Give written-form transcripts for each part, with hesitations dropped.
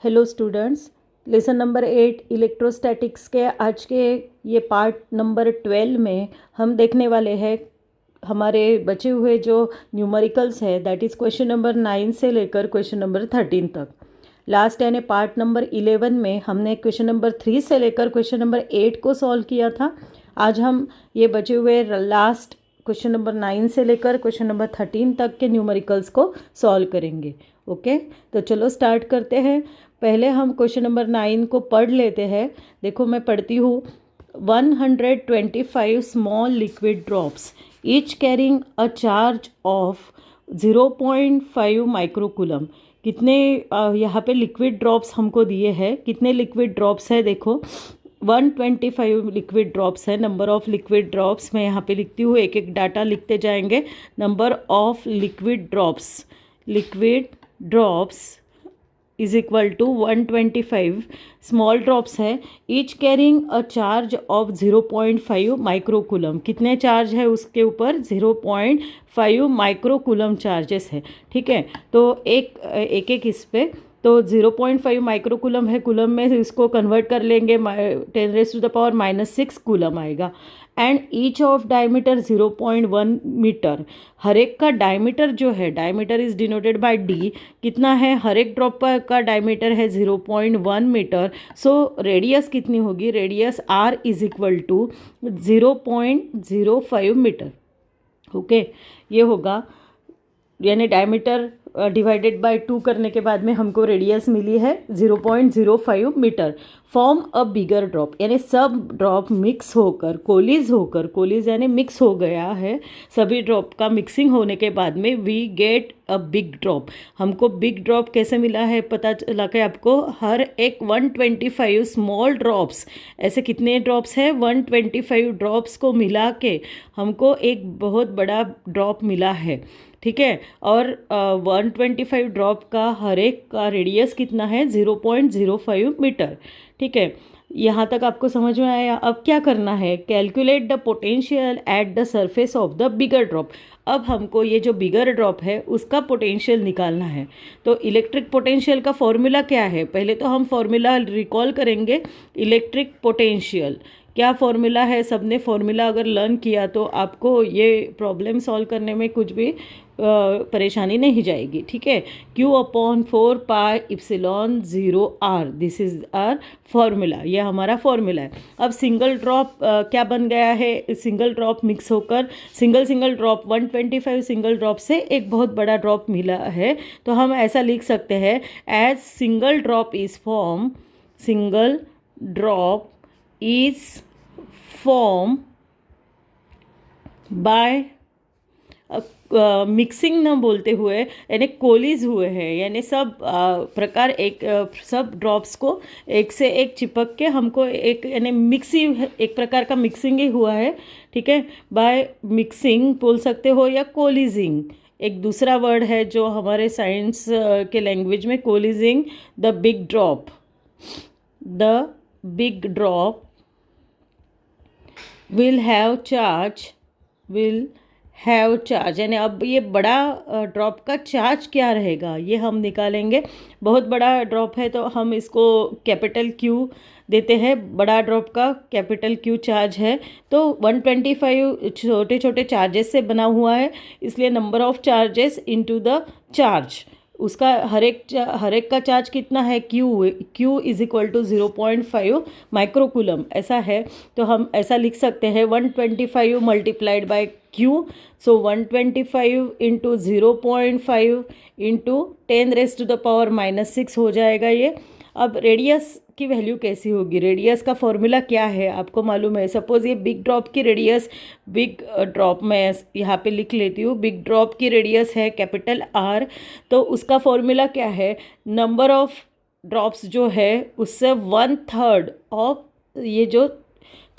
Hello students, lesson number 8 electrostatics के आज के ये पार्ट नंबर 12 में हम देखने वाले हैं हमारे बचे हुए जो न्यूमेरिकल्स है, दैट इज़ क्वेश्चन नंबर 9 से लेकर क्वेश्चन नंबर 13 तक। लास्ट यानी पार्ट नंबर 11 में हमने क्वेश्चन नंबर 3 से लेकर क्वेश्चन नंबर 8 को सॉल्व किया था। आज हम ये बचे हुए लास्ट क्वेश्चन नंबर 9 से लेकर क्वेश्चन नंबर 13 तक के न्यूमेरिकल्स को सॉल्व करेंगे। ओके, तो चलो स्टार्ट करते हैं। पहले हम क्वेश्चन नंबर 9 को पढ़ लेते हैं। देखो मैं पढ़ती हूँ। 125 small liquid drops each carrying a charge of 0.5 microcoulomb. कितने यहाँ पे लिक्विड ड्रॉप्स हमको दिए हैं। कितने लिक्विड ड्रॉप्स है देखो, 125 लिक्विड ड्रॉप्स है। नंबर ऑफ लिक्विड ड्रॉप्स मैं यहाँ पे लिखती हूँ, एक एक डाटा लिखते जाएंगे। Number of liquid drops is equal to 125 small drops है। Each carrying a charge of 0.5 microcoulomb. कितने चार्ज है उसके ऊपर? 0.5 माइक्रोकूलम चार्जेस है। ठीक है, तो एक इस पे तो 0.5 माइक्रोकूलम है। कूलम में इसको कन्वर्ट कर लेंगे, 10⁻⁻⁶ कूलम आएगा। And each of diameter 0.1 metre. हर एक का डायमीटर जो है, diameter is denoted by D. कितना है? हर एक ड्रॉप का डायमीटर है 0.1 मीटर। सो रेडियस कितनी होगी? Radius R is equal to 0.05 metre. Okay, ये होगा, यानी डायमीटर डिवाइडेड बाय 2 करने के बाद में हमको रेडियस मिली है 0.05 metre. Form a bigger drop, यानी सब ड्रॉप मिक्स होकर, कोलिज यानी मिक्स हो गया है। सभी ड्रॉप का मिक्सिंग होने के बाद में we get a big drop. हमको बिग ड्रॉप कैसे मिला है पता चला कि आपको हर एक 125 स्मॉल ड्रॉप्स, ऐसे कितने ड्रॉप्स है? 125 ड्रॉप्स को मिला के हमको एक बहुत बड़ा ड्रॉप मिला है। ठीक है, और 125 ड्रॉप का हर एक का रेडियस कितना है? 0.05 मीटर। ठीक है, यहाँ तक आपको समझ में आया। अब क्या करना है? Calculate the potential at the surface of the bigger drop. अब हमको ये जो बिगर ड्रॉप है उसका पोटेंशियल निकालना है। तो इलेक्ट्रिक पोटेंशियल का फॉर्मूला क्या है? पहले तो हम फॉर्मूला रिकॉल करेंगे। इलेक्ट्रिक पोटेंशियल क्या फॉर्मूला है? सबने फॉर्मूला अगर लर्न किया तो आपको ये प्रॉब्लम सॉल्व करने में कुछ भी परेशानी नहीं जाएगी। ठीक है, Q/4πε0r, this is are formula, यह हमारा फॉर्मूला है। अब सिंगल ड्रॉप क्या बन गया है? सिंगल ड्रॉप मिक्स होकर सिंगल ड्रॉप 125 सिंगल ड्रॉप से एक बहुत बड़ा ड्रॉप मिला है। तो हम ऐसा लिख सकते हैं, as single drop is form by mixing न बोलते हुए, यानी कोलिज हुए हैं, यानी सब प्रकार सब ड्रॉप्स को एक से एक चिपक के हमको एक, यानी मिक्सिंग, एक प्रकार का मिक्सिंग ही हुआ है। ठीक है, बाय मिक्सिंग बोल सकते हो या कोलिजिंग, एक दूसरा वर्ड है जो हमारे साइंस के लैंग्वेज में, colliding the big drop will have charge, यानी अब ये बड़ा ड्रॉप का चार्ज क्या रहेगा ये हम निकालेंगे। बहुत बड़ा ड्रॉप है तो हम इसको कैपिटल Q देते हैं। बड़ा ड्रॉप का कैपिटल Q चार्ज है। तो 125 छोटे छोटे चार्जेस से बना हुआ है, इसलिए number of charges into the charge, उसका हर एक का चार्ज कितना है? Q is equal to 0.5 microcoulomb, ऐसा है। तो हम ऐसा लिख सकते हैं 125 multiplied by Q। So 125 into 0.5 into 10⁻⁻⁶ हो जाएगा ये। अब रेडियस की वैल्यू कैसी होगी? रेडियस का फॉर्मूला क्या है आपको मालूम है? सपोज ये बिग ड्रॉप की रेडियस, बिग ड्रॉप मैं यहाँ पे लिख लेती हूँ, बिग ड्रॉप की रेडियस है कैपिटल R। तो उसका फॉर्मूला क्या है? नंबर ऑफ ड्रॉप्स जो है उससे 1/3 ऑफ ये जो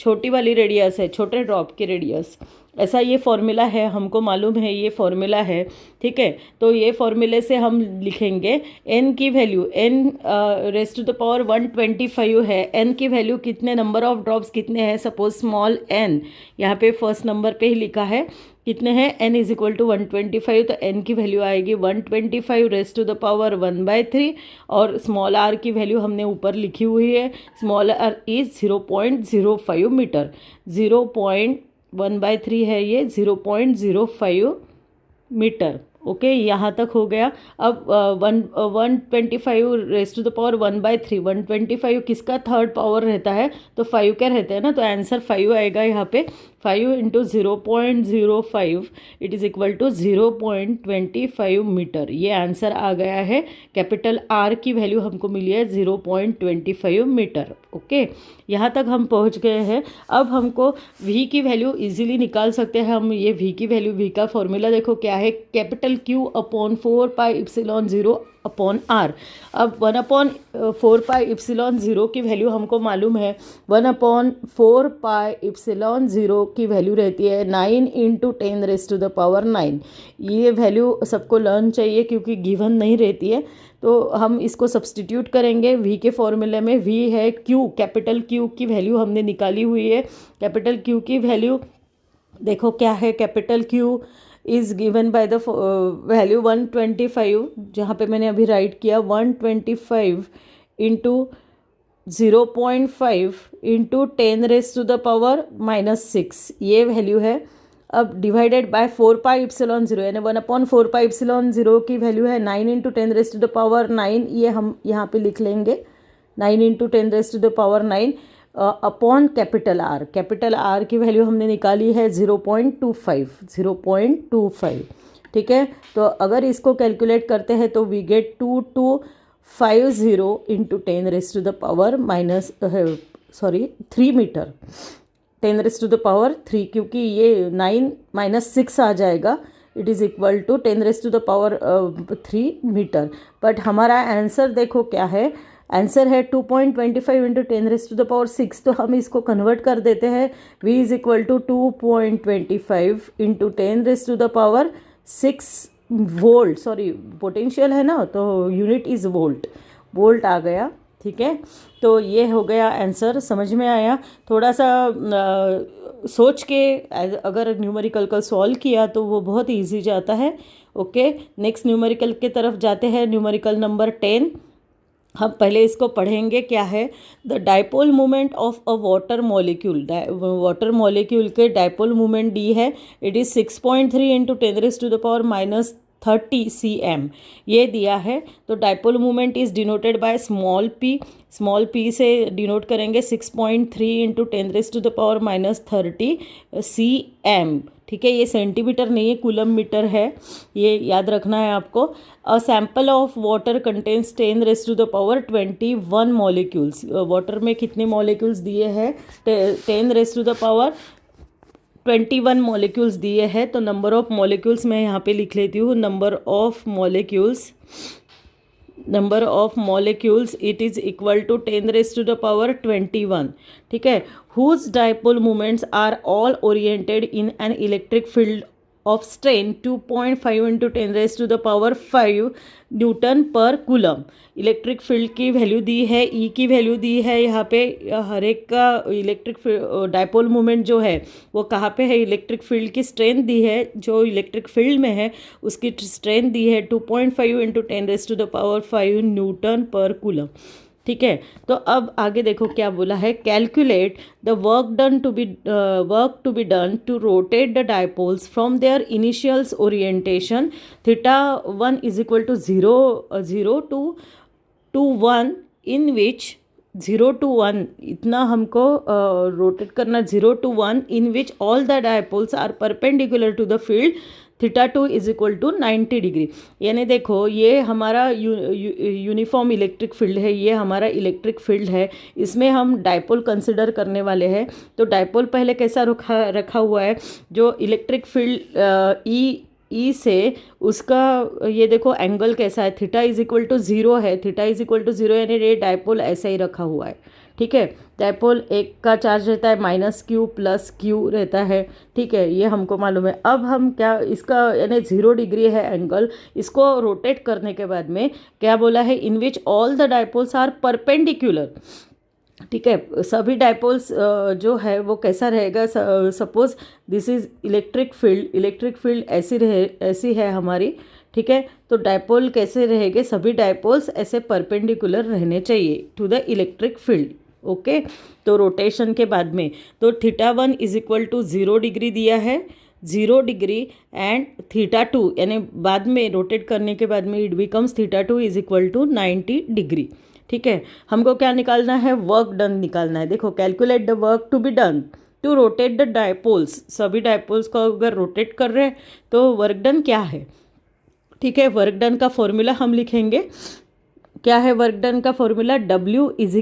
छोटी वाली रेडियस है, छोटे ड्रॉप की रेडियस, ऐसा ये फॉर्मूला है, हमको मालूम है ये फॉर्मूला है, ठीक है। तो ये फॉर्मूले से हम लिखेंगे n की value n raise to the power 125 है। n की वैल्यू कितने, नंबर ऑफ ड्रॉप्स कितने हैं, सपोज स्मॉल n यहाँ पे फर्स्ट नंबर पे ही लिखा है, कितने हैं, n इज इक्वल टू 125, तो n की वैल्यू आएगी 125 रेज़ टू द पावर 1/3, और स्मॉल r की वैल्यू हमने ऊपर लिखी हुई है, स्मॉल r इज 0.05 मीटर, 0.1/3 है ये, 0.05 मीटर। ओके, यहाँ तक हो गया। अब 125 रेज़ टू द पावर 1/3, 125 किसका थर्ड पावर रहता है, तो 5 क्या रहते हैं ना, तो आंसर 5 आएगा यहाँ पे। 5 into 0.05 it is equal to 0.25 metre, ये आंसर आ गया है। कैपिटल आर की वैल्यू हमको मिली है 0.25 मीटर। ओके, यहाँ तक हम पहुँच गए हैं। अब हमको v की वैल्यू इजीली निकाल सकते हैं हम। ये v की वैल्यू, v का फॉर्मूला देखो क्या है, capital Q upon 4πε0 upon r। अब 1/4πε0 की वैल्यू हमको मालूम है, 1/4πε0 की वैल्यू रहती है 9 into 10 raise to the power 9। ये वैल्यू सबको लर्न चाहिए क्योंकि गिवन नहीं रहती है, तो हम इसको सब्सटीट्यूट करेंगे v के फॉर्मूले में। v है q, कैपिटल Q की वैल्यू हमने निकाली हुई है। कैपिटल Q की वैल्यू देखो क्या है, capital Q is given by the value 125, जहाँ पे मैंने अभी राइट किया 125 into 0.5 into 10 raise to the power -6, ये वैल्यू है। अब डिवाइडेड बाय 4πε0, यानी 1/4πε0 की वैल्यू है 9 into 10 raise to the power 9, ये हम यहाँ पे लिख लेंगे 9 into 10 raise to the power 9 upon capital R. Capital R की वैल्यू हमने निकाली है 0.25, ठीक है। तो अगर इसको कैलकुलेट करते हैं तो we get 2250 into 10 raise to the power 3 metre, 10 raise to the power 3, क्योंकि ये 9 - 6 आ जाएगा, it is equal to 10 raise to the power 3 metre. But हमारा आंसर देखो क्या है, आंसर है 2.25 into 10 raise to the power 6, तो हम इसको कन्वर्ट कर देते हैं। v is equal to 2.25 into 10 raise to the power 6 volt, sorry potential है ना, तो यूनिट इज़ वोल्ट, वोल्ट आ गया, ठीक है। तो ये हो गया आंसर, समझ में आया। थोड़ा सा सोच के अगर न्यूमेरिकल का सॉल्व किया तो वो बहुत इजी जाता है। ओके, नेक्स्ट न्यूमेरिकल के तरफ जाते हैं, न्यूमेरिकल नंबर 10। हम पहले इसको पढ़ेंगे, क्या है, the dipole moment of a water molecule, water molecule के डाइपोल मोमेंट डी है, it is 6.3 into 10 raise to the power -30 cm, ये दिया है। तो dipole moment is denoted by small p से डिनोट करेंगे 6.3 into 10 raise to the power -30 cm, ठीक है। ये सेंटीमीटर नहीं है, कूलम मीटर है, ये याद रखना है आपको। A sample of water contains 10 raise to the power 21 molecules, वाटर में कितने मॉलिक्यूल्स दिए हैं, 10 raise to the power 21 molecules दिए हैं। तो नंबर ऑफ मॉलिक्यूल्स मैं यहाँ पे लिख लेती हूँ, number of molecules it is equal to 10 raise to the power 21, ठीक है। Whose dipole moments are all oriented in an electric field of strength 2.5 into 10 raise to the power 5 newton per coulomb. Electric field की value दी है, E की value दी है, यहाँ पे हर एक का इलेक्ट्रिक डाइपोल मोमेंट जो है वो कहाँ पे है, इलेक्ट्रिक फील्ड की स्ट्रेंथ दी है, जो इलेक्ट्रिक फील्ड में है उसकी स्ट्रेंथ दी है 2.5 into 10 raise to the power 5 newton per coulomb, ठीक है। तो अब आगे देखो क्या बोला है, calculate the work to be done to rotate the dipoles from their initials orientation θ1 is equal to 0 to 1 in which 0 to 1 इतना हमको रोटेट करना, 0 to 1 in which all the dipoles are perpendicular to the field θ2 is equal to 90 degree. यानी देखो ये हमारा uniform electric field है, ये हमारा इलेक्ट्रिक फील्ड है, इसमें हम डाइपोल कंसिडर करने वाले हैं। तो डाइपोल पहले कैसा रखा हुआ है, जो इलेक्ट्रिक फील्ड ई से उसका ये देखो एंगल कैसा है, θ इज इक्वल टू 0 है, θ इज इक्वल टू 0, यानी ये डाइपोल ऐसा ही रखा हुआ है, ठीक है। डायपोल एक का चार्ज रहता है -q + q रहता है, ठीक है, ये हमको मालूम है। अब हम क्या इसका यानी 0 डिग्री है एंगल, इसको रोटेट करने के बाद में क्या बोला है, in which all the dipoles are perpendicular, ठीक है। सभी डायपोल्स जो है वो कैसा रहेगा, suppose this is electric field ऐसी है हमारी, ठीक है। तो डायपोल कैसे रहेंगे, सभी डायपोल्स ऐसे परपेंडिकुलर रहने चाहिए to the electric field, okay. तो रोटेशन के बाद में तो θ1 = 0 डिग्री दिया है, 0 डिग्री एंड θ2 यानी बाद में रोटेट करने के बाद में इट बिकम्स θ2 = 90 डिग्री, ठीक है। हमको क्या निकालना है, वर्क डन निकालना है। देखो, calculate the work to be done to rotate the dipoles, सभी डायपोल्स को अगर रोटेट कर रहे हैं तो वर्क डन क्या है, ठीक है। वर्क डन का फॉर्मूला हम लिखेंगे, क्या है वर्क डन का फॉर्मूला, W =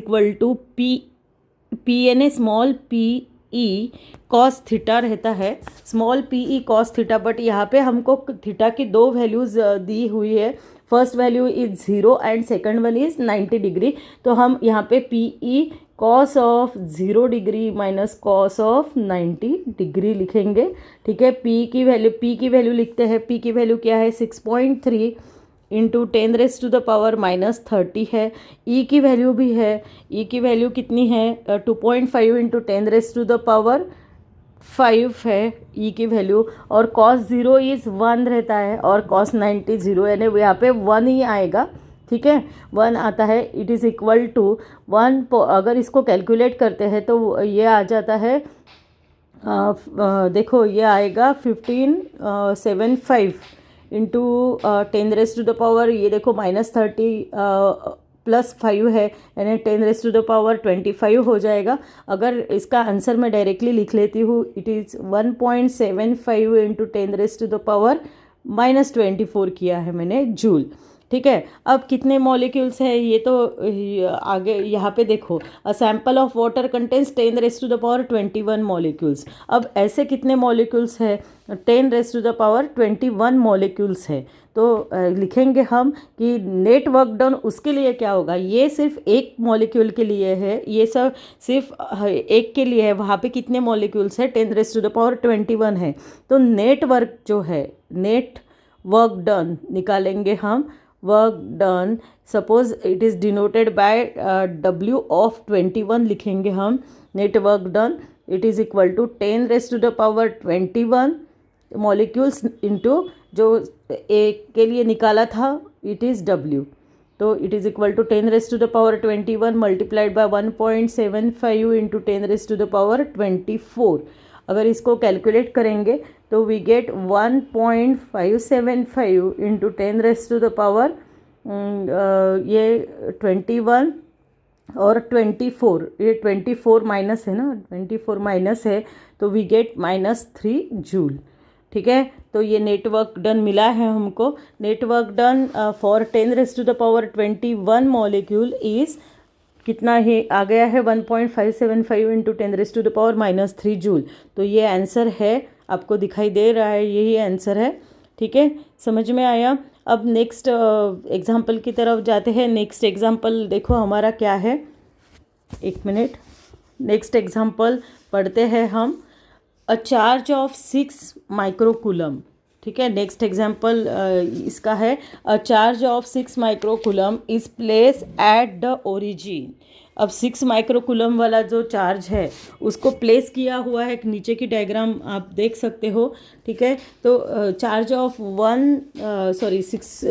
P यानी स्मॉल PE cos थीटा रहता है, small PE cos theta, but यहाँ पे हमको थीटा की 2 वैल्यूज़ दी हुई है, first value is 0 and second value is 90 degree. तो हम यहाँ पे PE cos of 0 degree minus cos of 90 degree लिखेंगे, ठीक है। P की वैल्यू लिखते हैं, P की वैल्यू क्या है, 6.3 इंटू 10⁻³ -30 है। E की वैल्यू भी है, E की वैल्यू कितनी है, 2.5 इंटू 10⁻5 है E की वैल्यू, और cos 0 इज़ 1 रहता है और cos 90 0, यानी यहाँ पे 1 ही आएगा, ठीक है, 1 आता है। इट इज़ इक्वल टू 1, अगर इसको कैलकुलेट करते हैं तो ये आ जाता है, देखो ये आएगा 1575 इंटू 10⁻, ये देखो -30 + 5 है यानी 10⁻25 हो जाएगा। अगर इसका आंसर मैं डायरेक्टली लिख लेती हूँ, इट इज़ 1.75 इंटू 10⁻24 किया है मैंने जूल, ठीक है। अब कितने मॉलिक्यूल्स है ये तो आगे यहाँ पे देखो, अ sample of water contains 10⁻21 molecules. अब ऐसे कितने मॉलिक्यूल्स है, 10⁻21 मॉलिक्यूल्स है। तो लिखेंगे हम कि नेट वर्क डन उसके लिए क्या होगा, ये सिर्फ एक मॉलिक्यूल के लिए है, ये सब सिर्फ एक के लिए है, वहाँ पे कितने मॉलिक्यूल्स है, 10⁻21 है। तो नेट वर्क जो है, नेट वर्क डन निकालेंगे हम, work done suppose it is denoted by W of 21 लिखेंगे हम, net work done it is equal to 10⁻21 molecules into जो एक के लिए निकाला था, इट इज़ W, तो it is equal to 10⁻21 multiplied by 1.75 into 10⁻24। अगर इसको कैलकुलेट करेंगे तो वी गेट 1.575 इंटू 10⁻, ये 21 और 24, ये 24 माइनस है ना, 24 माइनस है, तो वी गेट -3 जूल, ठीक है। तो ये नेटवर्क डन मिला है हमको। Network done for 10⁻21 molecule is कितना है, आ गया है 1.575 इंटू 10⁻³ जूल। तो ये आंसर है, आपको दिखाई दे रहा है, यही आंसर है, ठीक है, समझ में आया। अब नेक्स्ट एग्जाम्पल की तरफ जाते हैं। नेक्स्ट एग्जाम्पल देखो हमारा क्या है, एक मिनट, नेक्स्ट एग्जाम्पल पढ़ते हैं हम। अ चार्ज ऑफ 6 माइक्रोकूलम, ठीक है। नेक्स्ट एग्जाम्पल इसका है, अ charge of 6 microcoulomb is place at the origin. अब 6 माइक्रोकूलम वाला जो चार्ज है उसको प्लेस किया हुआ है, नीचे की डायग्राम आप देख सकते हो, ठीक है। तो charge of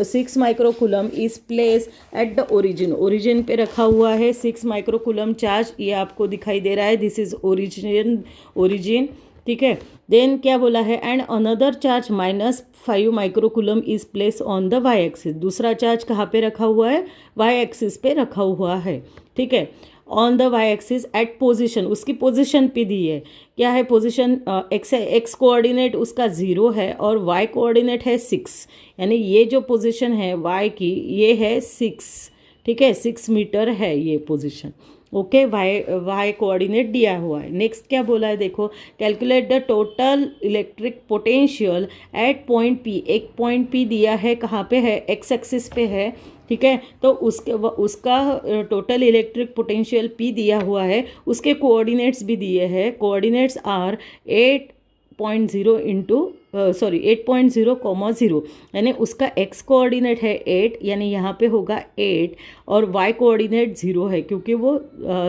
6 microcoulomb is place at the origin पे रखा हुआ है 6 माइक्रोकूलम चार्ज, ये आपको दिखाई दे रहा है, दिस इज़ ओरिजिन, ठीक है। देन क्या बोला है, and another charge -5 microcoulomb is place on the Y axis. दूसरा चार्ज कहाँ पे रखा हुआ है, वाई एक्सिस पे रखा हुआ है, ठीक है, on the Y axis at position, उसकी पोजीशन पे दी है, क्या है पोजीशन, एक्स कोऑर्डिनेट उसका 0 है और वाई कोऑर्डिनेट है 6, यानी ये जो पोजीशन है वाई की ये है 6, ठीक है, 6 मीटर है ये पोजीशन, ओके। वाई कोऑर्डिनेट दिया हुआ है। नेक्स्ट क्या बोला है देखो, calculate the total electric potential at point P। एक पॉइंट P दिया है, कहाँ पे है, एक्स एक्सिस पे है, ठीक है। तो उसका टोटल इलेक्ट्रिक पोटेंशियल P दिया हुआ है, उसके कोऑर्डिनेट्स भी दिए हैं। कोऑर्डिनेट्स आर 8.0 इंटू 8.0, यानी उसका x कोऑर्डिनेट है 8, यानी यहाँ पे होगा 8, और y कोऑर्डिनेट 0 है क्योंकि वो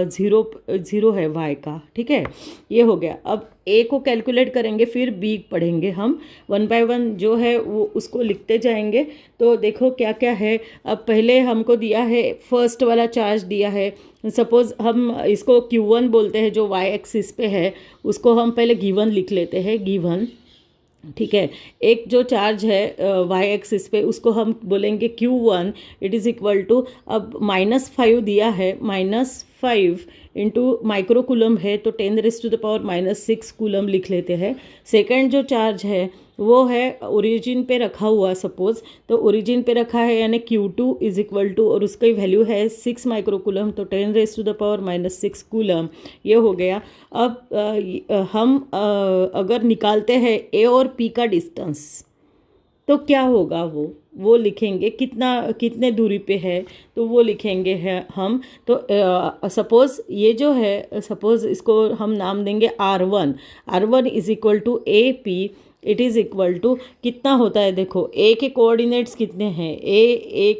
0 है y का। ठीक है, ये हो गया। अब a को कैलकुलेट करेंगे, फिर b पढ़ेंगे हम, 1 बाय 1 जो है वो उसको लिखते जाएंगे। तो देखो क्या क्या है। अब पहले हमको दिया है, फर्स्ट वाला चार्ज दिया है, सपोज़ हम इसको Q1 बोलते हैं, जो y एक्सिस पे है उसको हम पहले गिवन लिख लेते हैं, गिवन। ठीक है, एक जो चार्ज है y एक्सिस पे उसको हम बोलेंगे Q1, it is equal to, अब -5 दिया है, -5 इंटू माइक्रो कूलम है तो 10⁻⁻6 कूलम लिख लेते हैं। सेकंड जो चार्ज है वो है ओरिजिन पे रखा हुआ, सपोज तो ओरिजिन पे रखा है, यानी Q2 इज इक्वल टू, और उसकी वैल्यू है 6 माइक्रो कूलम, तो 10⁻⁻6 कूलम। ये हो गया। अब हम अगर निकालते हैं A और P का डिस्टेंस तो क्या होगा, वो लिखेंगे, कितने दूरी पे है तो वो लिखेंगे है हम। तो सपोज़ ये जो है, सपोज़ इसको हम नाम देंगे R1 is equal to AP, it is equal to कितना होता है, देखो A के कोऑर्डिनेट्स कितने हैं, A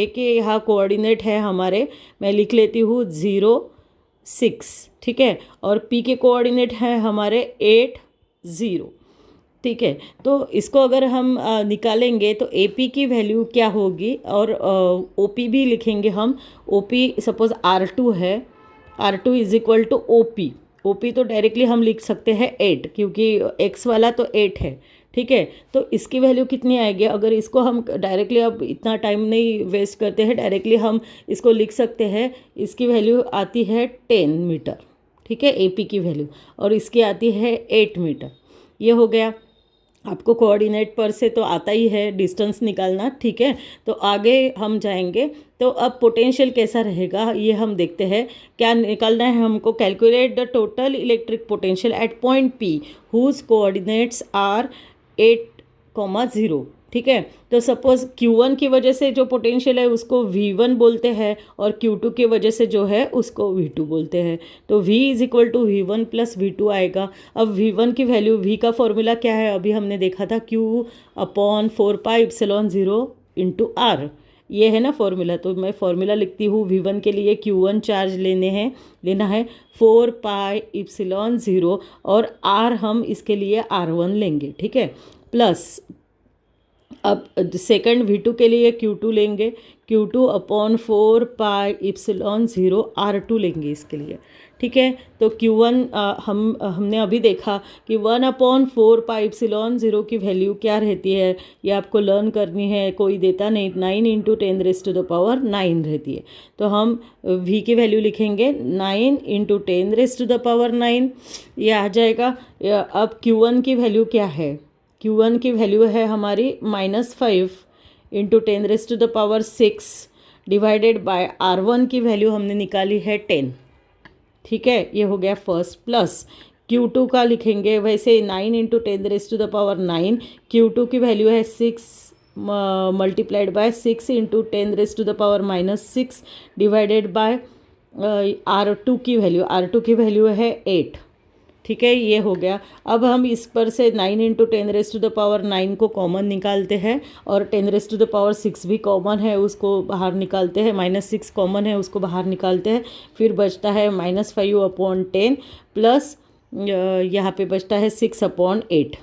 के यहाँ कोऑर्डिनेट है हमारे, मैं लिख लेती हूँ 0 6, ठीक है, और P के कोऑर्डिनेट है हमारे 8 0। ठीक है, तो इसको अगर हम निकालेंगे तो AP की वैल्यू क्या होगी, और OP भी लिखेंगे हम। OP सपोज R2 है, R2 is equal to OP तो डायरेक्टली हम लिख सकते हैं 8, क्योंकि X वाला तो 8 है। ठीक है, तो इसकी वैल्यू कितनी आएगी, अगर इसको हम डायरेक्टली, अब इतना टाइम नहीं वेस्ट करते हैं, डायरेक्टली हम इसको लिख सकते हैं। इसकी वैल्यू आती है 10 मीटर, ठीक है, AP की वैल्यू, और इसकी आती है 8 मीटर। ये हो गया। आपको कोऑर्डिनेट पर से तो आता ही है डिस्टेंस निकालना। ठीक है, तो आगे हम जाएंगे। तो अब पोटेंशियल कैसा रहेगा ये हम देखते हैं। क्या निकालना है हमको, calculate the total electric potential at point P whose coordinates are 8,0। ठीक है, तो सपोज Q1 की वजह से जो पोटेंशियल है उसको V1 बोलते हैं, और Q2 की वजह से जो है उसको V2 बोलते हैं। तो V is equal to V1 plus V2 आएगा। अब V1 की वैल्यू, V का फॉर्मूला क्या है, अभी हमने देखा था, Q/4πε0 इंटू R, ये है ना फॉर्मूला। तो मैं फॉर्मूला लिखती हूँ, V1 के लिए Q1 चार्ज लेना है 4πε0, और R हम इसके लिए R1 लेंगे। ठीक है, प्लस अब सेकंड V2 के लिए Q2 लेंगे, Q2/4πε0 R2 लेंगे इसके लिए। ठीक है, तो Q1 हमने अभी देखा कि 1/4πε0 की वैल्यू क्या रहती है, ये आपको लर्न करनी है, कोई देता नहीं, 9 × 10⁹ रहती है। तो हम V की वैल्यू लिखेंगे 9 × 10⁹, ये आ जाएगा। अब Q1 की वैल्यू क्या है, Q1 की वैल्यू है हमारी -5 × 10⁶ डिवाइडेड बाय R1 की वैल्यू हमने निकाली है 10। ठीक है, ये हो गया फर्स्ट। प्लस Q2 का लिखेंगे वैसे 9 × 10⁹, Q2 की वैल्यू है 6 multiplied by 6 × 10⁻⁻6 divided by R2 की वैल्यू है 8। ठीक है, ये हो गया। अब हम इस पर से 9 × 10⁹ को कॉमन निकालते हैं, और 10⁶ भी कॉमन है, उसको बाहर निकालते हैं, -6 कॉमन है, उसको बाहर निकालते हैं। फिर बचता है -5/10 प्लस यहाँ पे बचता है 6/8।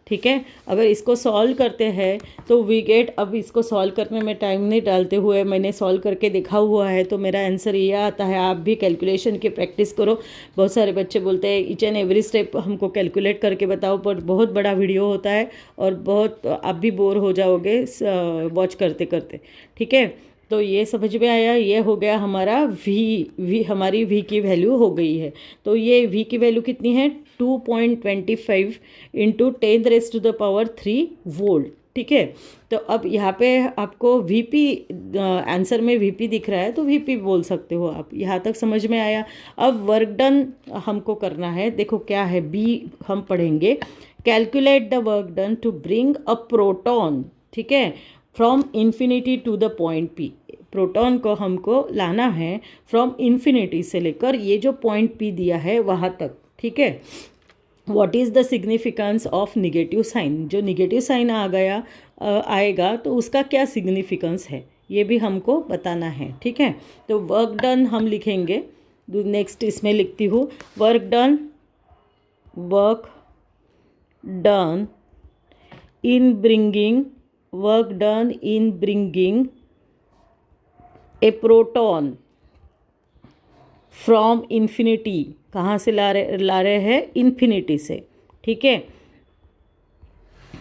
ठीक है, अगर इसको सॉल्व करते हैं तो वी गेट, अब इसको सॉल्व करने में टाइम नहीं डालते हुए मैंने सॉल्व करके देखा हुआ है, तो मेरा आंसर ये आता है। आप भी कैलकुलेशन की प्रैक्टिस करो। बहुत सारे बच्चे बोलते हैं ईच एंड एवरी स्टेप हमको कैलकुलेट करके बताओ, पर बहुत बड़ा वीडियो होता है और बहुत आप भी बोर हो जाओगे वॉच करते करते। ठीक है, तो ये समझ में आया। ये हो गया हमारा हमारी V की वैल्यू हो गई है। तो ये V की वैल्यू कितनी है, 2.25 × 10⁻³ वोल्ट। ठीक है, तो अब यहाँ पे आपको VP, आंसर में VP दिख रहा है तो VP बोल सकते हो आप। यहाँ तक समझ में आया। अब वर्क डन हमको करना है। देखो क्या है, B हम पढ़ेंगे, calculate the work done to bring a proton. ठीक है, from infinity to the point P. Proton को हमको लाना है फ्रॉम इन्फिनिटी से लेकर ये जो पॉइंट पी दिया है वहाँ तक, ठीक है। What is the significance of negative sign, जो निगेटिव साइन आ गया आएगा तो उसका क्या सिग्निफिकेंस है ये भी हमको बताना है, ठीक है। तो वर्क डन हम लिखेंगे, नेक्स्ट इसमें लिखती हूँ work done in bringing a proton from infinity, कहाँ से ला रहे हैं, इन्फिनिटी से, ठीक है।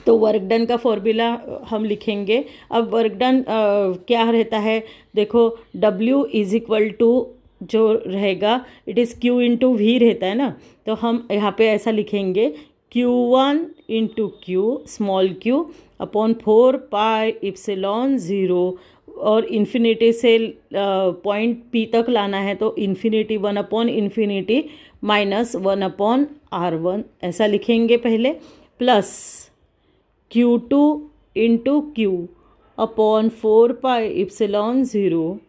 तो वर्क डन का फॉर्मूला हम लिखेंगे। अब वर्क डन क्या रहता है, देखो W इज इक्वल टू जो रहेगा it is Q into V रहता है ना, तो हम यहाँ पे ऐसा लिखेंगे Q1 into Q small q upon 4 पाई इप्सिलॉन 0, और इन्फिनिटी से पॉइंट P तक लाना है तो infinity 1 upon infinity minus 1 upon R1 ऐसा लिखेंगे पहले, plus Q2 into Q upon 4 पाई इप्सिलॉन 0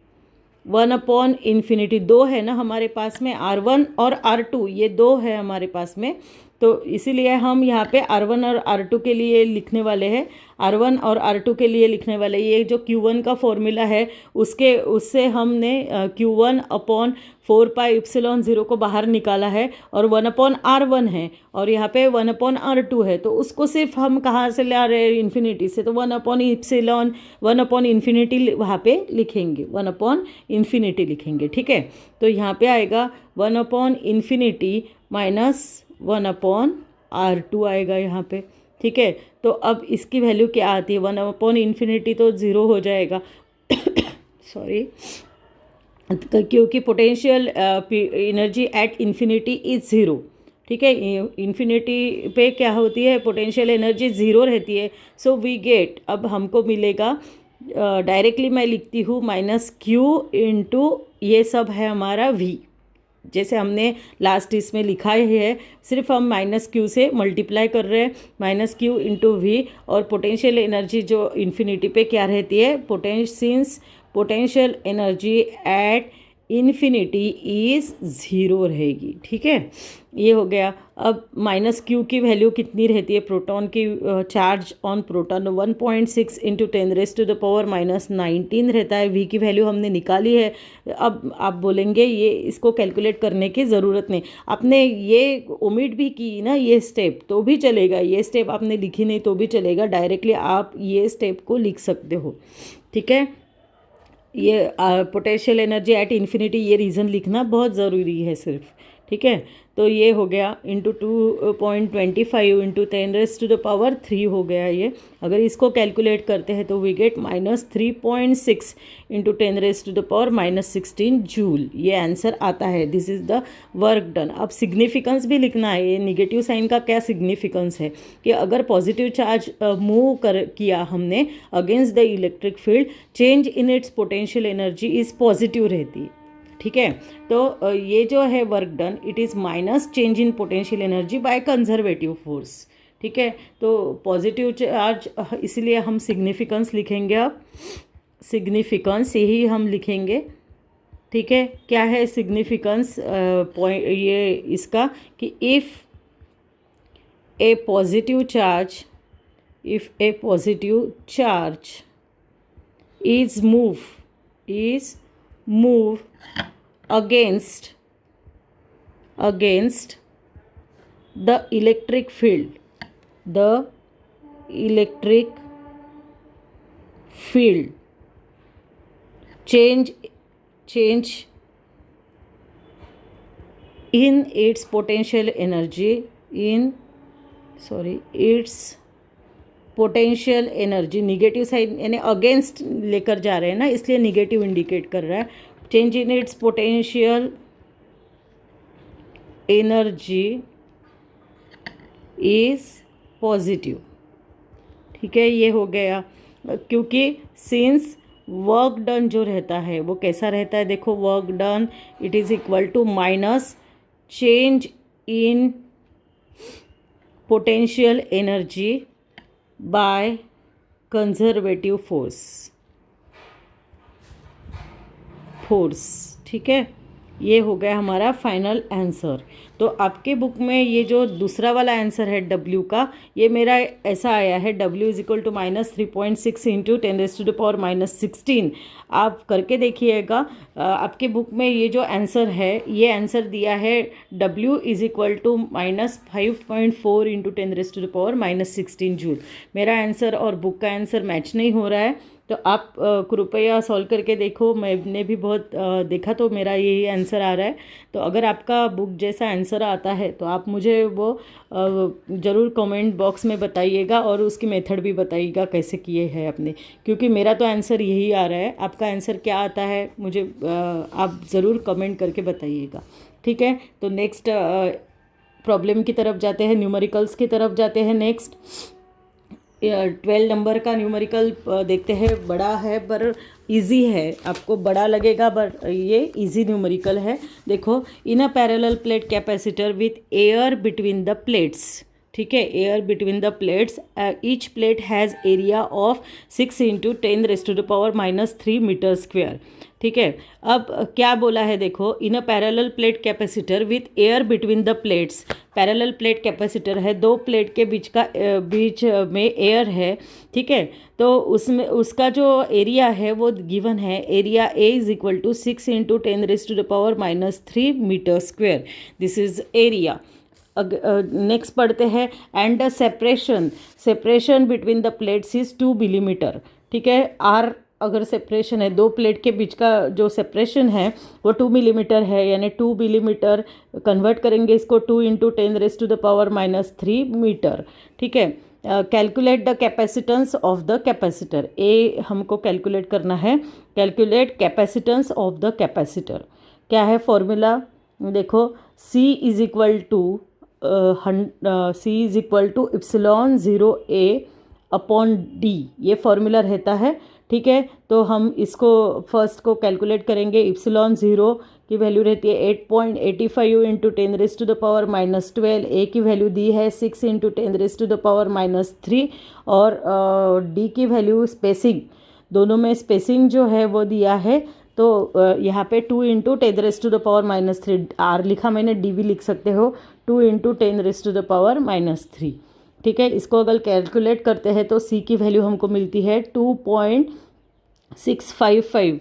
1 अपॉन इन्फिनिटी, दो है ना हमारे पास में, R1 और R2 ये दो है हमारे पास में, तो इसीलिए हम यहाँ पे R1 और R2 के लिए लिखने वाले हैं, R1 और R2 के लिए लिखने वाले। ये जो Q1 का फॉर्मूला है उससे हमने Q1 अपॉन 4 पाई इप्सिलॉन 0 को बाहर निकाला है, और 1 अपॉन R1 है, और यहाँ पे 1 अपॉन R2 है, तो उसको सिर्फ हम कहाँ से ला रहे हैं, इन्फिनिटी से, तो 1 अपॉन इप्सिलॉन 1 अपॉन इन्फिनिटी वहाँ पे लिखेंगे, 1 अपॉन इन्फिनिटी लिखेंगे, ठीक है। तो यहाँ पे आएगा 1 upon infinity minus 1 upon R2 आएगा यहाँ पे, ठीक है। तो अब इसकी वैल्यू क्या आती है, 1 अपॉन इन्फिनिटी तो 0 हो जाएगा सॉरी, क्योंकि potential energy at infinity is 0, ठीक है। इन्फिनिटी पे क्या होती है, पोटेंशियल एनर्जी 0 रहती है। सो वी गेट, अब हमको मिलेगा डायरेक्टली मैं लिखती हूँ माइनस Q इंटू ये सब है हमारा V, जैसे हमने लास्ट इसमें लिखा ही है, सिर्फ हम माइनस Q से मल्टीप्लाई कर रहे हैं, माइनस Q इंटू वी, और पोटेंशियल एनर्जी जो इन्फिनिटी पे क्या रहती है, since potential energy at infinity is 0 रहेगी, ठीक है। ये हो गया। अब माइनस Q की वैल्यू कितनी रहती है, प्रोटॉन की चार्ज ऑन प्रोटॉन 1.6 इंटू 10⁻⁻19 रहता है। V की वैल्यू हमने निकाली है। अब आप बोलेंगे ये इसको कैलकुलेट करने की ज़रूरत नहीं, आपने ये ओमिट भी की ना ये स्टेप तो भी चलेगा, ये स्टेप आपने लिखी नहीं तो भी चलेगा, डायरेक्टली आप ये स्टेप को लिख सकते हो, ठीक है। ये पोटेंशियल एनर्जी एट इन्फिनिटी ये रीज़न लिखना बहुत ज़रूरी है सिर्फ, ठीक है। तो ये हो गया इंटू 2.25 इंटू 10⁻³ हो गया ये। अगर इसको कैलकुलेट करते हैं तो we get minus 3.6 into 10⁻⁻16 joule, ये आंसर आता है। This is the work done. अब सिग्निफिकेंस भी लिखना है, ये निगेटिव साइन का क्या सिग्निफिकेंस है कि अगर पॉजिटिव चार्ज मूव किया हमने against the electric field, change in its potential energy is positive रहती है, ठीक है। तो ये जो है work done it is minus change in potential energy by conservative force, ठीक है। तो पॉजिटिव चार्ज, इसलिए हम सिग्निफिकेंस लिखेंगे, अब सिग्निफिकेंस यही हम लिखेंगे, ठीक है। क्या है सिग्निफिकेंस पॉइंट ये इसका कि if a positive charge is move against the electric field change in its potential energy negative sign यानी अगेंस्ट लेकर जा रहे हैं ना, इसलिए निगेटिव इंडिकेट कर रहा है। Change in its potential energy is positive, ठीक है। ये हो गया, क्योंकि सिंस वर्क डन जो रहता है वो कैसा रहता है, देखो work done it is equal to minus change in potential energy by conservative force. ठीक है, ये हो गया हमारा फाइनल आंसर। तो आपके बुक में ये जो दूसरा वाला आंसर है W का, ये मेरा ऐसा आया है W is equal to -3.6 into 10⁻⁻16। आप करके देखिएगा। आपके बुक में ये जो आंसर है, ये आंसर दिया है W इज इक्वल टू -5.4 इंटू 10⁻⁻16 जूल। मेरा आंसर और बुक का आंसर मैच नहीं हो रहा है, तो आप कृपया सॉल्व करके देखो। मैंने भी बहुत देखा, तो मेरा यही आंसर आ रहा है। तो अगर आपका बुक जैसा आंसर आता है तो आप मुझे वो ज़रूर कमेंट बॉक्स में बताइएगा, और उसकी मेथड भी बताइएगा कैसे किए हैं आपने, क्योंकि मेरा तो आंसर यही आ रहा है। आपका आंसर क्या आता है मुझे आप ज़रूर कमेंट करके बताइएगा। ठीक है, तो नेक्स्ट प्रॉब्लम की तरफ जाते हैं, न्यूमेरिकल्स की तरफ जाते हैं। नेक्स्ट 12 नंबर का न्यूमेरिकल देखते हैं। बड़ा है पर इजी है, आपको बड़ा लगेगा बट ये इजी न्यूमेरिकल है। देखो, in a parallel plate capacitor with air between the plates. ठीक है, air between the plates, each plate has area of 6 into 10⁻³ metre square. ठीक है, अब क्या बोला है देखो, in a parallel plate capacitor with air between the plates. Parallel plate capacitor है, दो प्लेट के बीच में एयर है। ठीक है, तो उसमें उसका जो एरिया है वो गिवन है, area A is equal to 6 into 10⁻³ metre square. This is area. Next पढ़ते हैं, and the separation between the plates is 2 millimetre. ठीक है, आर अगर सेपरेशन है, दो प्लेट के बीच का जो सेपरेशन है वो 2 मिलीमीटर है, यानी 2 मिलीमीटर कन्वर्ट करेंगे इसको 2 इंटू 10⁻³ मीटर। ठीक है, calculate the capacitance of the capacitor. ए हमको कैलकुलेट करना है, calculate capacitance of the capacitor. क्या है फॉर्मूला देखो, C is equal to ε0A upon D, ये फॉर्मूला रहता है। ठीक है, तो हम इसको फर्स्ट को कैलकुलेट करेंगे। ε0 की वैल्यू रहती है 8.85 इंटू 10⁻⁻12। ए की वैल्यू दी है 6 इंटू 10⁻⁻3, और डी की वैल्यू स्पेसिंग, दोनों में स्पेसिंग जो है वो दिया है। तो यहाँ पे 2 इंटू 10⁻⁻3, आर लिखा मैंने, डी भी लिख सकते हो, 2 इंटू 10⁻⁻3। ठीक है, इसको अगर कैलकुलेट करते हैं तो सी की वैल्यू हमको मिलती है 2.655,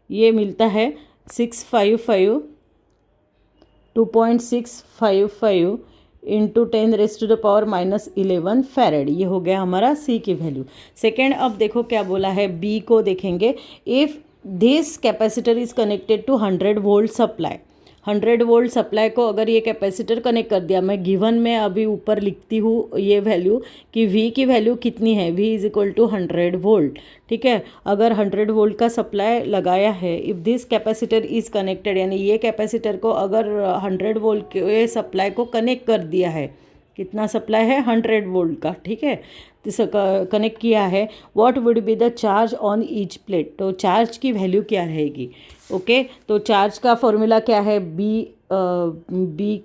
ये मिलता है 2.655 इंटू 10⁻⁻11 फैरेड। ये हो गया हमारा सी की वैल्यू। सेकेंड, अब देखो क्या बोला है, बी को देखेंगे। If this capacitor is connected to 100 volt supply, 100 volt supply को अगर ये कैपेसिटर कनेक्ट कर दिया, मैं गिवन में अभी ऊपर लिखती हूँ ये वैल्यू कि V की वैल्यू कितनी है, V is equal to 100 volt. ठीक है, अगर 100 वोल्ट का सप्लाई लगाया है, if this capacitor is connected, यानी ये कैपेसिटर को अगर 100 वोल्ट के सप्लाई को कनेक्ट कर दिया है, कितना सप्लाई है 100 वोल्ट का। ठीक है, कनेक्ट किया है, what would be the charge on each plate, तो चार्ज की वैल्यू क्या रहेगी। ओके, तो चार्ज का फॉर्मूला क्या है, बी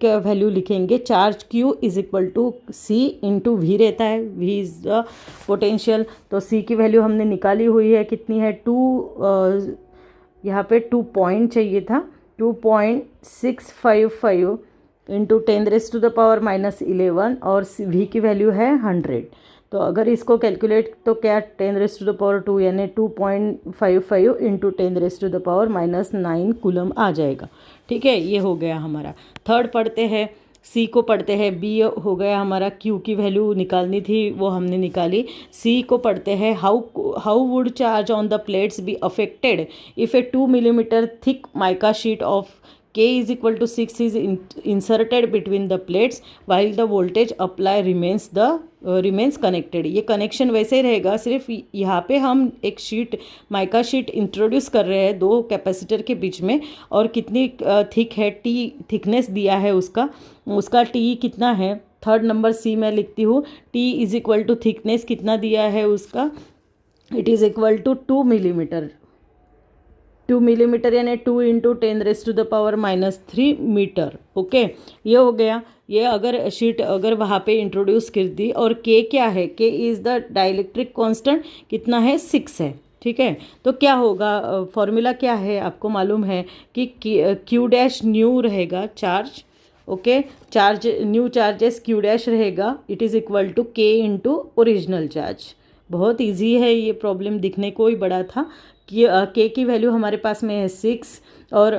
का वैल्यू लिखेंगे, charge Q is equal to C into V रहता है, V इज़ द पोटेंशियल। तो C की वैल्यू हमने निकाली हुई है, कितनी है 2, यहाँ पे 2 पॉइंट चाहिए था, 2.655 इंटू 10⁻⁻11, और V की वैल्यू है 100। तो अगर इसको कैलकुलेट तो क्या 10⁻² यानी 2.55 इंटू 10⁻⁻9 कूलम आ जाएगा। ठीक है, ये हो गया हमारा। थर्ड पढ़ते हैं, सी को पढ़ते हैं। बी हो गया हमारा, क्यू की वैल्यू निकालनी थी वो हमने निकाली। सी को पढ़ते हैं, how would charge on the plates be affected if A 2 millimetre thick mica sheet of K is equal to 6 is inserted between the plates while the voltage apply remains connected। ये connection वैसे ही रहेगा, सिर्फ यहाँ पे हम एक mica sheet introduce कर रहे हैं दो कैपेसिटर के बीच में, और कितनी थिक है, T थिकनेस दिया है उसका T कितना है। थर्ड नंबर सी मैं लिखती हूँ, T is equal to thickness कितना दिया है उसका, it is equal to 2 millimetre. 2 millimetre यानी 2 इंटू 10⁻³ मीटर। ओके, ये हो गया। ये अगर शीट अगर वहाँ पे इंट्रोड्यूस कर दी, और के क्या है, के इज़ द डाइलेक्ट्रिक कांस्टेंट, कितना है, 6 है। ठीक है, तो क्या होगा, फॉर्मूला क्या है आपको मालूम है कि क्यू डैश न्यू रहेगा charge. Okay, charge new charges Q dash रहेगा, इट इज़ इक्वल टू के इंटू ओरिजिनल चार्ज। बहुत इजी है ये प्रॉब्लम, दिखने को ही बड़ा था। कि के की वैल्यू हमारे पास में है 6, और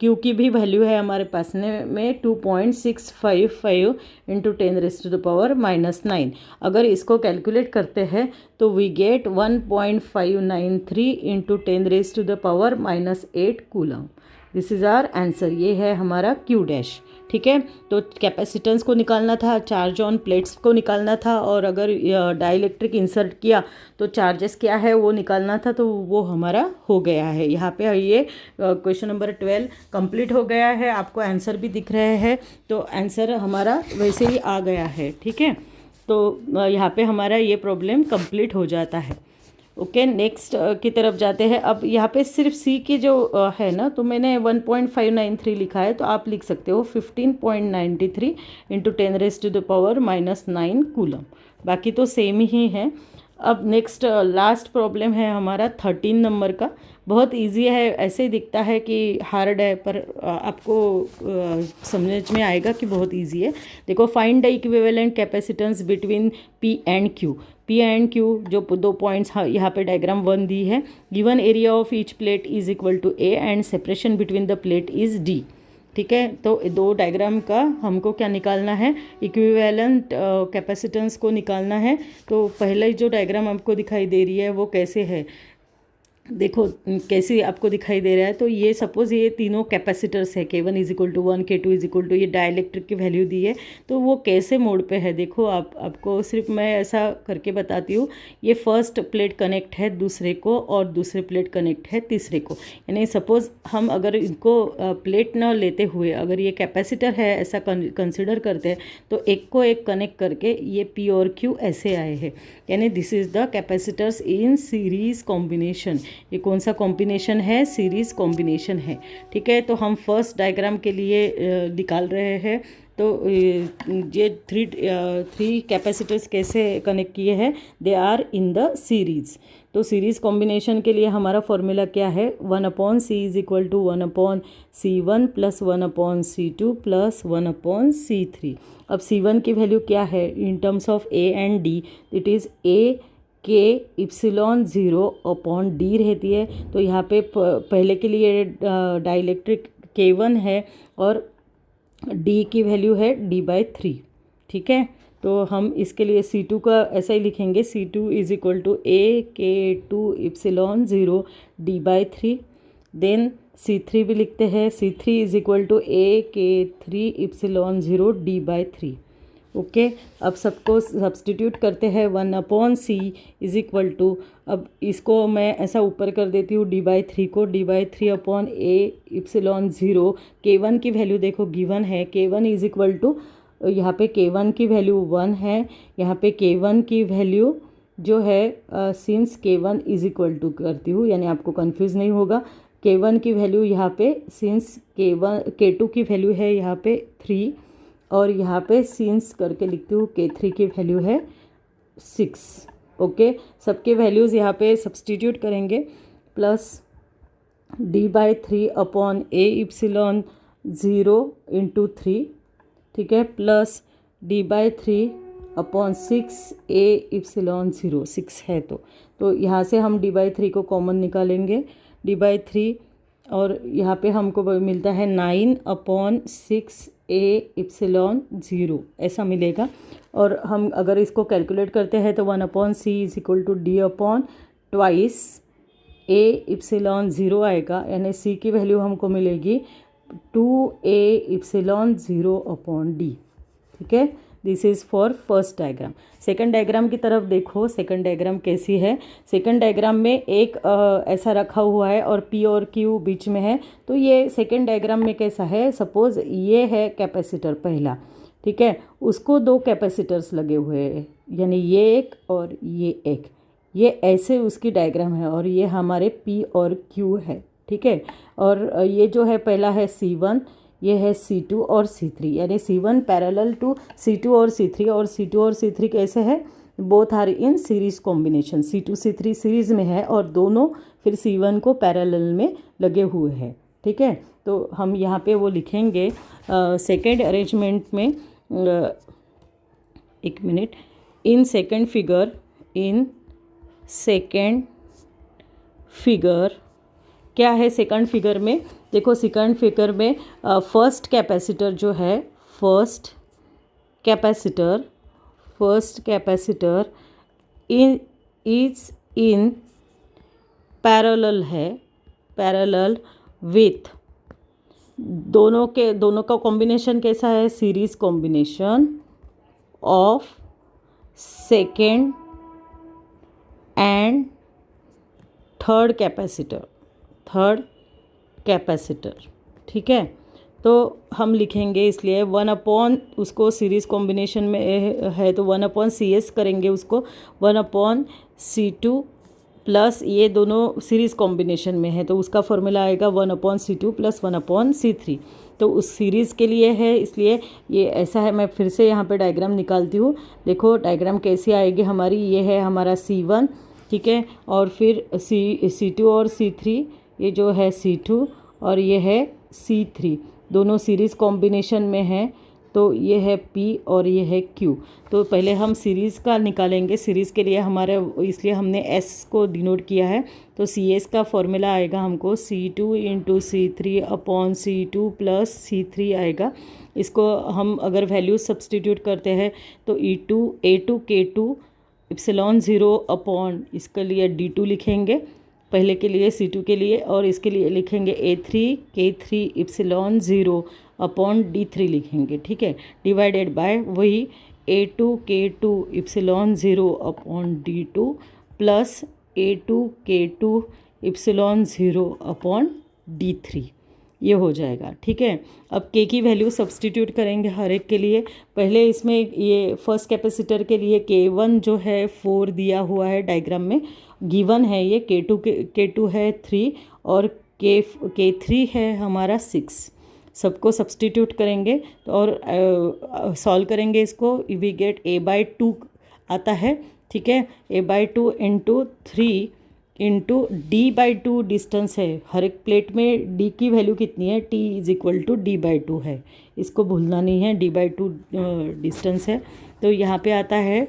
क्यू की भी वैल्यू है हमारे पास में 2.655 इंटू 10⁻⁻⁹। अगर इसको कैलकुलेट करते हैं तो we get 1.593 into 10⁻⁻8 coulomb. This is our answer, ये है हमारा क्यू डैश। ठीक है, तो कैपेसिटेंस को निकालना था, चार्ज ऑन प्लेट्स को निकालना था, और अगर डाइलेक्ट्रिक इंसर्ट किया तो चार्जेस क्या है वो निकालना था, तो वो हमारा हो गया है। यहाँ पे ये क्वेश्चन नंबर 12 कंप्लीट हो गया है। आपको आंसर भी दिख रहे हैं, तो आंसर हमारा वैसे ही आ गया है। ठीक है, तो यहाँ पे हमारा ये प्रॉब्लम कंप्लीट हो जाता है। ओके, नेक्स्ट की तरफ जाते हैं। अब यहाँ पे सिर्फ सी की जो है ना, तो मैंने 1.593 लिखा है, तो आप लिख सकते हो 15.93 इंटू 10⁻⁻9 कूलम। बाकी तो सेम ही है। अब नेक्स्ट लास्ट प्रॉब्लम है हमारा 13 नंबर का। बहुत इजी है, ऐसे ही दिखता है कि हार्ड है, पर आपको समझ में आएगा कि बहुत इजी है। देखो, find the equivalent capacitance between P and Q. P and Q जो 2 पॉइंट्स यहाँ पे डायग्राम 1 दी है। Given area of each plate is equal to A and separation between the plate is D. ठीक है, तो दो डायग्राम का हमको क्या निकालना है, इक्विवेलेंट कैपेसिटेंस को निकालना है। तो पहले जो डायग्राम आपको दिखाई दे रही है वो कैसे है, देखो कैसे आपको दिखाई दे रहा है। तो ये सपोज़ ये तीनों कैपेसिटर्स है, K1 is equal to 1, K2 is equal to, ये डाइलेक्ट्रिक की वैल्यू दी है। तो वो कैसे मोड पे है, देखो आपको सिर्फ मैं ऐसा करके बताती हूँ। ये फर्स्ट प्लेट कनेक्ट है दूसरे को, और दूसरे प्लेट कनेक्ट है तीसरे को। यानी सपोज़ हम अगर इनको प्लेट न लेते हुए अगर ये कैपेसिटर है ऐसा कंसिडर करते हैं, तो एक को एक कनेक्ट करके ये P और Q ऐसे आए हैं। यानी this is the capacitors in series combination. ये कौन सा कॉम्बिनेशन है, सीरीज़ कॉम्बिनेशन है। ठीक है, तो हम फर्स्ट डायग्राम के लिए निकाल रहे हैं। तो ये थ्री कैपेसिटर्स कैसे कनेक्ट किए हैं, they are in the series. तो सीरीज़ कॉम्बिनेशन के लिए हमारा फॉर्मूला क्या है, 1/c is equal to 1/c1 plus 1/c2 plus 1/c3। अब c1 की वैल्यू क्या है in terms of a and d, it is a के इप्सिलॉन 0/d रहती है। तो यहाँ पे पहले के लिए डाइलेक्ट्रिक K1 है, और d की वैल्यू है d/3। ठीक है, तो हम इसके लिए C2 का ऐसा ही लिखेंगे, C2 is equal to a/2 epsilon 0d/3। Then C3 भी लिखते हैं, C3 is equal to a/3 epsilon 0d/3। Okay, अब सबको सब्सटीट्यूट करते हैं। 1/c इज इक्वल टू, अब इसको मैं ऐसा ऊपर कर देती हूँ d/3 को, d/3/a इप्सिलॉन 0। K1 की वैल्यू देखो गिवन है, K1 इज इक्वल टू, यहाँ पे K1 की वैल्यू 1 है, यहाँ पे K1 की वैल्यू जो है since K1 is equal to करती हूँ, यानी आपको कंफ्यूज नहीं होगा। K1 की वैल्यू यहाँ पे सिंस K2 की वैल्यू है यहाँ पे 3, और यहाँ पे सिंस करके लिखती हूँ K3 की वैल्यू है 6। ओके, सबके वैल्यूज़ यहाँ पे सब्सटीट्यूट करेंगे, प्लस d/3/a इप्सिलॉन 0 इंटू 3। ठीक है, प्लस d/3/6a इप्सिलॉन 0, 6 है तो यहाँ से हम d/3 को कॉमन निकालेंगे, d/3, और यहाँ पे हमको मिलता है 9/6a इप्सिलॉन 0 ऐसा मिलेगा। और हम अगर इसको कैलकुलेट करते हैं तो 1/c is equal to d/2 a epsilon 0 आएगा, यानी c की वैल्यू हमको मिलेगी 2a इप्सिलॉन 0/d। ठीक है, this is for first diagram. Second diagram की तरफ देखो, सेकंड डायग्राम कैसी है। सेकंड डायग्राम में एक ऐसा रखा हुआ है और P और Q बीच में है। तो ये सेकंड डायग्राम में कैसा है, सपोज़ ये है कैपेसिटर पहला, ठीक है, उसको 2 कैपेसिटर्स लगे हुए हैं, यानी ये एक और ये एक, ये ऐसे उसकी डायग्राम है, और ये हमारे P और Q है। ठीक है। और ये जो है पहला है C1, ये है C2 और C3, यानी C1 पैरेलल टू C2 और C3, और C2 और C3 कैसे है, both are in series combination, C2 C3 series में है और दोनों फिर C1 को पैरेलल में लगे हुए हैं, ठीक है। तो हम यहाँ पे वो लिखेंगे सेकेंड अरेंजमेंट में, एक मिनट, इन सेकेंड फिगर क्या है सेकंड फिगर में, देखो सेकंड फिगर में फर्स्ट कैपेसिटर जो है, first capacitor is in parallel है, पैरेलल विथ, दोनों का कॉम्बिनेशन कैसा है, series combination of second and third capacitor, ठीक है। तो हम लिखेंगे इसलिए 1 उसको सीरीज़ कॉम्बिनेशन में है तो 1/CS करेंगे उसको, 1/C2 प्लस ये दोनों सीरीज़ कॉम्बिनेशन में है तो उसका फॉर्मूला आएगा 1/C2 प्लस 1/C3। तो उस सीरीज़ के लिए है, इसलिए ये ऐसा है। मैं फिर से यहाँ पे डायग्राम निकालती हूँ, देखो डायग्राम कैसी आएगी हमारी, ये है हमारा C1, ठीक है, और फिर C2 और C3, ये जो है C2 और ये है C3, दोनों सीरीज़ कॉम्बिनेशन में है, तो ये है P और ये है Q। तो पहले हम सीरीज़ का निकालेंगे, सीरीज़ के लिए हमारे, इसलिए हमने S को डिनोट किया है, तो CS का फॉर्मूला आएगा हमको C2 × C3/C2 प्लस C3 आएगा। इसको हम अगर वैल्यू सब्सटीट्यूट करते हैं तो A2K2 एप्सिलॉन 0 इसके लिए D2 लिखेंगे पहले के लिए, C2 के लिए, और इसके लिए लिखेंगे A3K3 एप्सिलॉन 0/D3 लिखेंगे, ठीक है, डिवाइडेड बाय वही A2K2 epsilon 0/D2 plus A2K2 epsilon 0/D3, ये हो जाएगा, ठीक है। अब K की वैल्यू सब्सटीट्यूट करेंगे हर एक के लिए। पहले इसमें ये फर्स्ट कैपेसिटर के लिए K1 जो है 4 दिया हुआ है डायग्राम में, गिवन है ये, K2 है 3 और K3 है हमारा 6। सबको सब्सटीट्यूट करेंगे तो और सॉल्व करेंगे इसको, वी गेट A/2 आता है, ठीक है। A/2 × 3 × D/2 डिस्टेंस है, हर एक प्लेट में D की वैल्यू कितनी है, T = D/2 है, इसको भूलना नहीं है, D/2 डिस्टेंस है। तो यहाँ पे आता है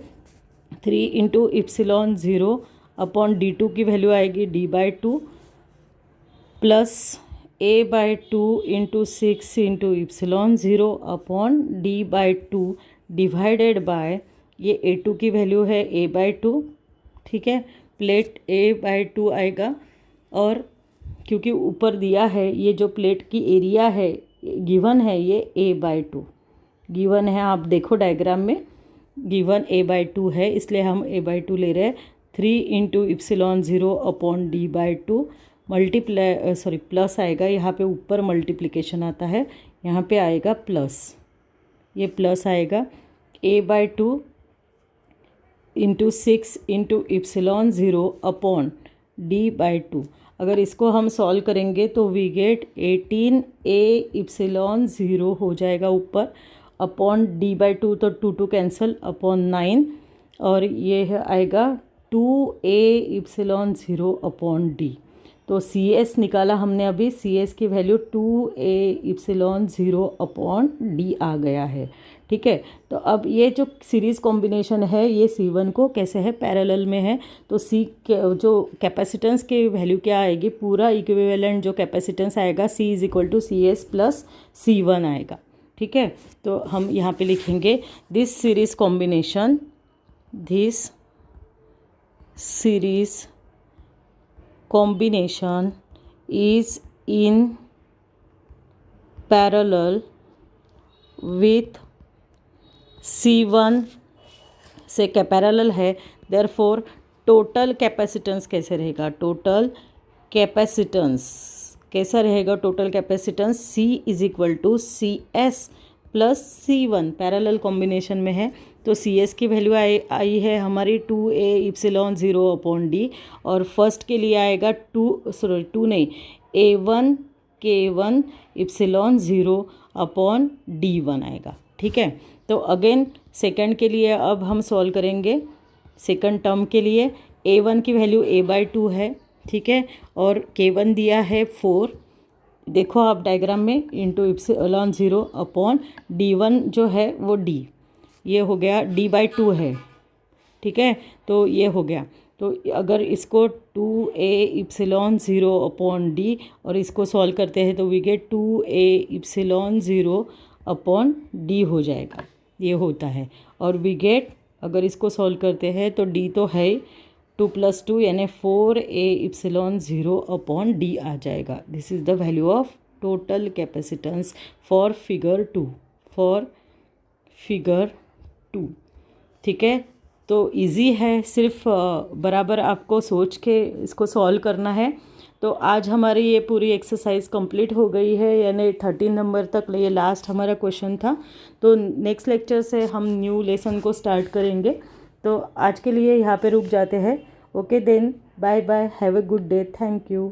3 × एप्सिलॉन 0/D2 की वैल्यू आएगी D/2 plus A/2 × 6 × epsilon 0/D/2 divided by, ये A2 की वैल्यू है A/2, ठीक है, प्लेट A/2 आएगा, और क्योंकि ऊपर दिया है ये जो प्लेट की एरिया है गिवन है, ये A/2 गिवन है, आप देखो डायग्राम में गिवन A/2 है, इसलिए हम A/2 ले रहे हैं। 3 × एप्सिलॉन 0/D/2 प्लस आएगा, यहाँ पे ऊपर मल्टीप्लिकेशन आता है, यहाँ पे आएगा प्लस, ये प्लस आएगा A/2 × 6 × एप्सिलॉन 0/D/2। अगर इसको हम सॉल्व करेंगे तो वी गेट 18A एप्सिलॉन 0 हो जाएगा ऊपर, अपॉन D/2 तो 2 कैंसिल, अपॉन 9, और ये आएगा 2A एप्सिलॉन 0/D। तो CS निकाला हमने अभी, CS की वैल्यू 2A एप्सिलॉन 0/D आ गया है, ठीक है। तो अब ये जो सीरीज़ कॉम्बिनेशन है ये C1 को कैसे है, पैरेलल में है, तो C के जो कैपेसिटेंस की वैल्यू क्या आएगी, पूरा इक्विवेलेंट जो कैपेसिटेंस आएगा C = CS प्लस C1 आएगा, ठीक है। तो हम यहाँ पे लिखेंगे this series combination is in parallel with C1 से पैरेलल है, देयरफॉर टोटल कैपेसिटेंस कैसे रहेगा, टोटल कैपेसिटेंस कैसा रहेगा, total capacitance C = CS plus C1, parallel combination में है, तो CS की वैल्यू आई है हमारी 2A एप्सिलॉन 0/D, और फर्स्ट के लिए आएगा 2 नहीं A1 K1 epsilon 0 upon D1 आएगा। ठीक है, तो अगेन सेकंड के लिए अब हम सॉल्व करेंगे। सेकंड टर्म के लिए A1 की वैल्यू A/2 है। ठीक है, और K1 दिया है 4, देखो आप डायग्राम में, इंटू इप्सिलॉन 0 अपॉन D1 जो है वो D, ये हो गया D/2 है। ठीक है, तो ये हो गया। तो अगर इसको 2a इप्सिलॉन 0 अपॉन D और इसको सॉल्व करते हैं तो we get 2a epsilon 0 upon D हो जाएगा, ये होता है। और वी गेट, अगर इसको सॉल्व करते हैं तो D तो है 2 + 2 यानी 4a इप्सिलॉन 0 अपॉन D आ जाएगा। This is the value of total capacitance for figure 2, for figure 2। ठीक है, तो इजी है, सिर्फ बराबर आपको सोच के इसको सॉल्व करना है। तो आज हमारी ये पूरी एक्सरसाइज कंप्लीट हो गई है, यानी 13 नंबर तक ये लास्ट हमारा क्वेश्चन था। तो नेक्स्ट लेक्चर से हम न्यू लेसन को स्टार्ट करेंगे। तो आज के लिए यहाँ पे रुक जाते हैं। Okay then, bye bye, have a good day, thank you.